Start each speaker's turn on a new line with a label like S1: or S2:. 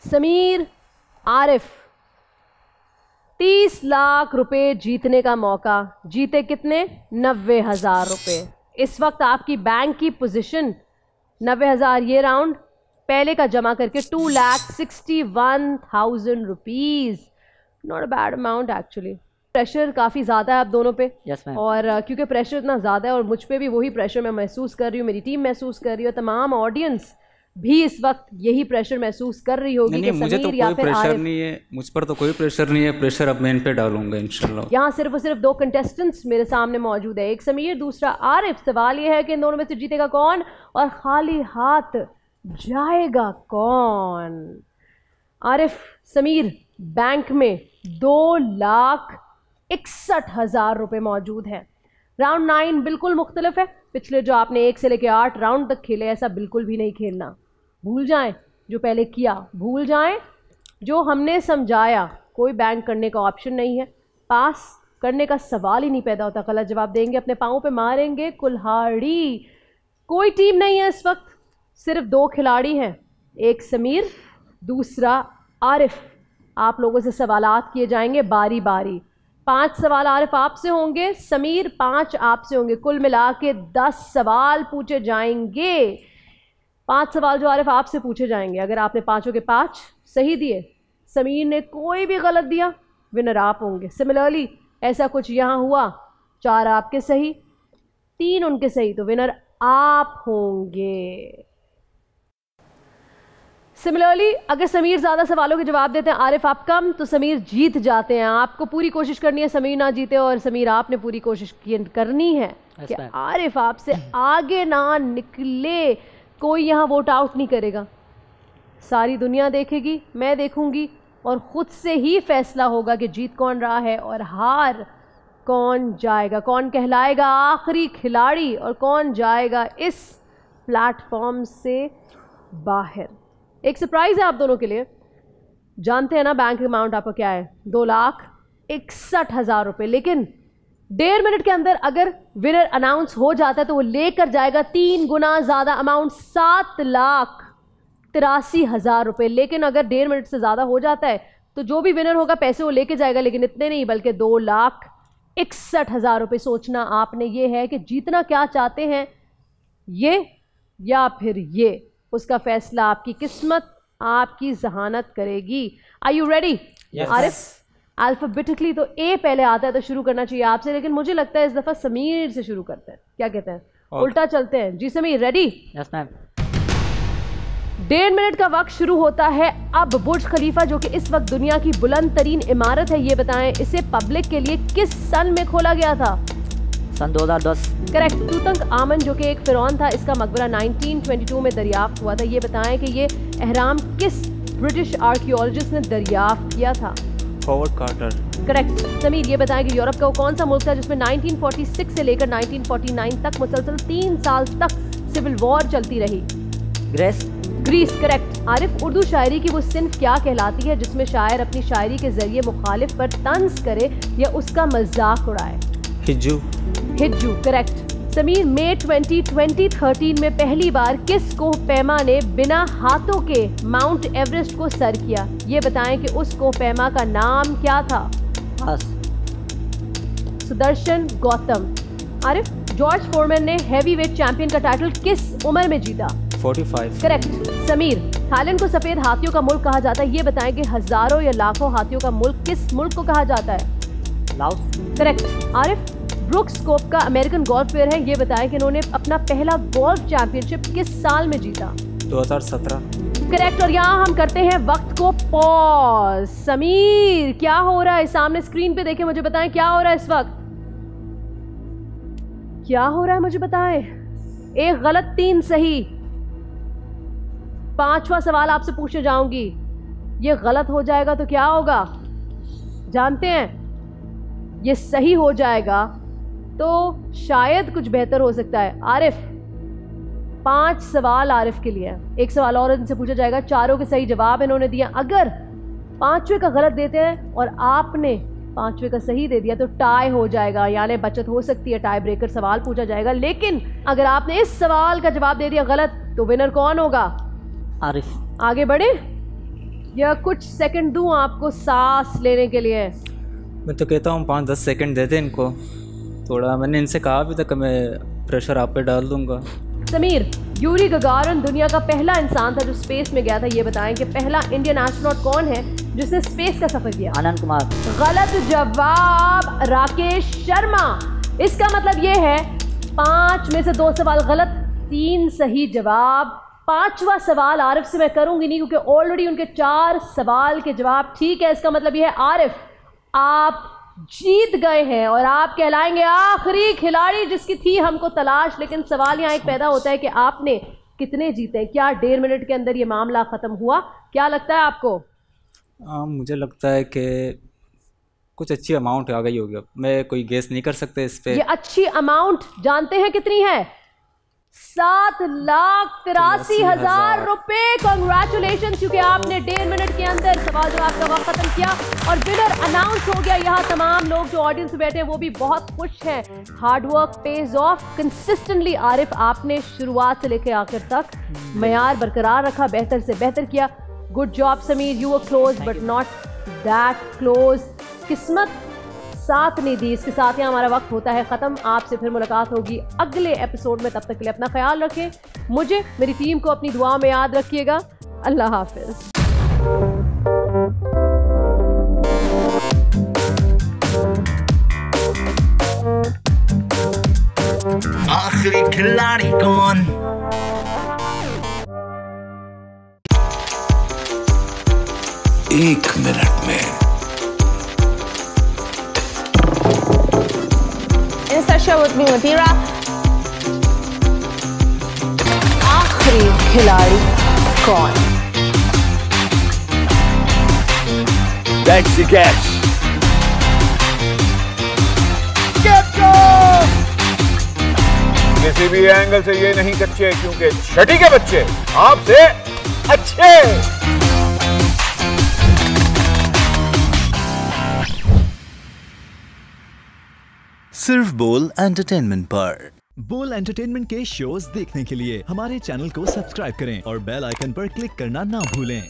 S1: समीर, आरिफ, 30 लाख रुपए जीतने का मौका। जीते कितने? 90,000 रुपए। इस वक्त आपकी बैंक की पोजीशन 90,000, ये राउंड पहले का जमा करके 2,61,000 rupees. Not a bad amount actually. Pressure काफ़ी ज़्यादा है आप दोनों पे। और क्योंकि प्रेशर इतना ज़्यादा है और मुझ पे भी वही प्रेशर मैं महसूस कर रही हूँ, मेरी टीम महसूस कर रही है, तमाम ऑडियंस भी इस वक्त यही प्रेशर महसूस कर रही होगी।
S2: नहीं, मुझे तो कोई प्रेशर नहीं है, मुझ पर तो कोई प्रेशर नहीं है। प्रेशर अब मैं इन पे डालूंगा इंशाल्लाह।
S1: यहाँ सिर्फ और सिर्फ 2 कंटेस्टेंट्स मेरे सामने मौजूद है, एक समीर, दूसरा आरिफ। सवाल ये है कि इन दोनों में से जीतेगा कौन और खाली हाथ जाएगा कौन? आरिफ, समीर, बैंक में 2,61,000 रुपए मौजूद है। राउंड 9 बिल्कुल मुख्तलिफ है। पिछले जो आपने 1 से लेकर 8 राउंड तक खेले, ऐसा बिल्कुल भी नहीं खेलना। भूल जाएं जो पहले किया, भूल जाएं जो हमने समझाया। कोई बैंक करने का ऑप्शन नहीं है, पास करने का सवाल ही नहीं पैदा होता। गलत जवाब देंगे अपने पाँव पे मारेंगे कुल्हाड़ी। कोई टीम नहीं है इस वक्त, सिर्फ 2 खिलाड़ी हैं, एक समीर, दूसरा आरिफ। आप लोगों से सवालात किए जाएंगे बारी बारी। 5 सवाल आरिफ आपसे होंगे, समीर 5 आपसे होंगे। कुल मिला के 10 सवाल पूछे जाएंगे। 5 सवाल जो आरिफ आपसे पूछे जाएंगे, अगर आपने 5 के 5 सही दिए, समीर ने कोई भी गलत दिया, विनर आप होंगे। सिमिलरली ऐसा कुछ यहाँ हुआ, 4 आपके सही, 3 उनके सही, तो विनर आप होंगे। सिमिलरली अगर समीर ज़्यादा सवालों के जवाब देते हैं, आरिफ आप कम, तो समीर जीत जाते हैं। आपको पूरी कोशिश करनी है समीर ना जीते, और समीर आपने पूरी कोशिश करनी है कि आरिफ आपसे आगे ना निकले। कोई यहाँ वोट आउट नहीं करेगा, सारी दुनिया देखेगी, मैं देखूंगी, और ख़ुद से ही फैसला होगा कि जीत कौन रहा है और हार कौन जाएगा, कौन कहलाएगा आखिरी खिलाड़ी और कौन जाएगा इस प्लेटफॉर्म से बाहर। एक सरप्राइज़ है आप दोनों के लिए। जानते हैं ना बैंक अमाउंट आपका क्या है? 2,61,000 रुपये। लेकिन 1.5 मिनट के अंदर अगर विनर अनाउंस हो जाता है तो वो लेकर जाएगा 3 गुना ज़्यादा अमाउंट, 7,83,000 रुपये। लेकिन अगर 1.5 मिनट से ज़्यादा हो जाता है तो जो भी विनर होगा पैसे वो लेके जाएगा, लेकिन इतने नहीं बल्कि 2,61,000 रुपये। सोचना आपने ये है कि जीतना क्या चाहते हैं, ये या फिर ये। उसका फैसला आपकी किस्मत, आपकी जहानत करेगी। Are you ready? Arif, alphabetically तो ए पहले आता है तो शुरू करना चाहिए आपसे, लेकिन मुझे लगता है इस दफ़ा समीर से शुरू करते हैं। क्या कहते हैं? उल्टा चलते हैं। जी Sameer, ready?
S3: Yes ma'am.
S1: 1.5 minute का वक्त शुरू होता है अब। बुर्ज खलीफा जो कि इस वक्त दुनिया की बुलंद तरीन इमारत है, ये बताएं इसे पब्लिक के लिए किस सन में खोला गया था?
S3: सन 2010।
S1: करेक्ट। तूतंखामन जो कि एक फिरौन था, इसका मकबरा 1922 में दरियाफ्त हुआ था। ये बताएं कि ये एहराम किस ब्रिटिश आर्कियोलॉजिस्ट ने दरियाफ्त किया था?
S2: Howard Carter.
S1: करेक्ट। समीर, ये बताएं कि यूरोप का वो कौन सा मुल्क था जिसमें 1946 से लेकर 1949 तक मुसलसल 3 साल तक सिविल वॉर चलती रही? ग्रीस। करेक्ट। आरिफ, उर्दू शायरी की वो सिन्फ क्या कहलाती है जिसमें शायर अपनी शायरी के जरिए मुखालिफ पर तंज करे या उसका मजाक उड़ाए?
S2: हिज्जू।
S1: करेक्ट। समीर, मई 2013 में पहली बार किस कोहपैमा ने बिना हाथों के माउंट एवरेस्ट को सर किया? ये बताएं कि उस कोहपैमा का नाम क्या था? सुदर्शन गौतम। आरिफ, जॉर्ज फोरमैन ने हैवी वेट चैंपियन का टाइटल किस उम्र में जीता?
S2: 45।
S1: करेक्ट। समीर, थाईलैंड को सफेद हाथियों का मुल्क कहा जाता है। ये बताएं कि हजारों या लाखों हाथियों का मुल्क किस मुल्क को कहा जाता है?
S3: लाओस।
S1: करेक्ट। आरिफ, ब्रुक्स कोप का अमेरिकन गोल्फ प्लेयर है। ये बताएं कि इन्होंने अपना पहला गोल्फ चैंपियनशिप किस साल में जीता?
S2: 2017।
S1: करेक्ट। और यहाँ हम करते हैं वक्त को पॉज। समीर, क्या हो रहा है? सामने स्क्रीन पे देखें, मुझे बताएं क्या हो रहा है इस वक्त? क्या हो रहा है मुझे बताएं। 1 गलत 3 सही। 5वां सवाल आपसे पूछने जाऊंगी, ये गलत हो जाएगा तो क्या होगा जानते हैं? ये सही हो जाएगा तो शायद कुछ बेहतर हो सकता है। आरिफ, 5 सवाल आरिफ के लिए, 1 सवाल और इनसे पूछा जाएगा। चारों के सही जवाब इन्होंने दिया। अगर 5वें का गलत देते हैं और आपने 5वें का सही दे दिया तो टाई हो जाएगा, यानी बचत हो सकती है, टाई ब्रेकर सवाल पूछा जाएगा। लेकिन अगर आपने इस सवाल का जवाब दे दिया गलत तो विनर कौन होगा?
S3: आरिफ।
S1: आगे बढ़े? या कुछ सेकंड दूं आपको सांस लेने के लिए?
S2: मैं तो कहता हूँ 5-10 सेकंड देते इनको थोड़ा। मैंने इनसे कहा भी था कि मैं प्रेशर आप पे डाल दूंगा।
S1: समीर, यूरी गगारिन दुनिया का पहला इंसान था जो स्पेस में गया था। ये बताएं कि पहला इंडियन एस्ट्रोनॉट कौन है जिसने स्पेस का सफर किया?
S3: आनंद कुमार।
S1: गलत जवाब, राकेश शर्मा। इसका मतलब ये है 5 में से 2 सवाल गलत, 3 सही जवाब। 5वां सवाल आरिफ से मैं करूंगी नहीं क्योंकि ऑलरेडी उनके 4 सवाल के जवाब ठीक है। इसका मतलब यह है आरिफ आप जीत गए हैं और आप कहलाएंगे आखिरी खिलाड़ी जिसकी थी हमको तलाश। लेकिन सवाल यहाँ एक पैदा होता है कि आपने कितने जीते? क्या 1.5 मिनट के अंदर ये मामला ख़त्म हुआ? क्या लगता है आपको?
S2: मुझे लगता है कि कुछ अच्छी अमाउंट आ गई होगी। मैं कोई गेस नहीं कर सकते इस पे।
S1: ये अच्छी अमाउंट जानते हैं कितनी है? 7,83,000 रुपए। कॉन्ग्रेचुलेशन, क्योंकि आपने 1.5 मिनट के अंदर सवाल जवाब का वक्त खत्म किया और विनर अनाउंस हो गया। यहाँ तमाम लोग जो ऑडियंस में बैठे हैं वो भी बहुत खुश हैं। Hard work page of consistently. Arif, आपने शुरुआत से लेकर आखिर तक मयार बरकरार रखा, बेहतर से बेहतर किया। Good job Sameer, you were close but not that close. किस्मत साथ नहीं दी। इसके साथ ही हमारा वक्त होता है ख़त्म। आपसे फिर मुलाकात होगी अगले एपिसोड में। तब तक के लिए अपना ख्याल रखें। मुझे, मेरी टीम को अपनी दुआ में याद रखिएगा। अल्लाह हाफिज़।
S4: आखिरी खिलाड़ी कौन? एक मिनट में
S5: with me Mathira.
S1: आखिरी खिलाड़ी कौन?
S4: That's the catch. Capture! किसी भी एंगल से ये नहीं कच्चे क्योंकि छठी के बच्चे आपसे अच्छे।
S6: सिर्फ बोल एंटरटेनमेंट पर। बोल एंटरटेनमेंट के शोज देखने के लिए हमारे चैनल को सब्सक्राइब करें और बेल आइकन पर क्लिक करना ना भूलें।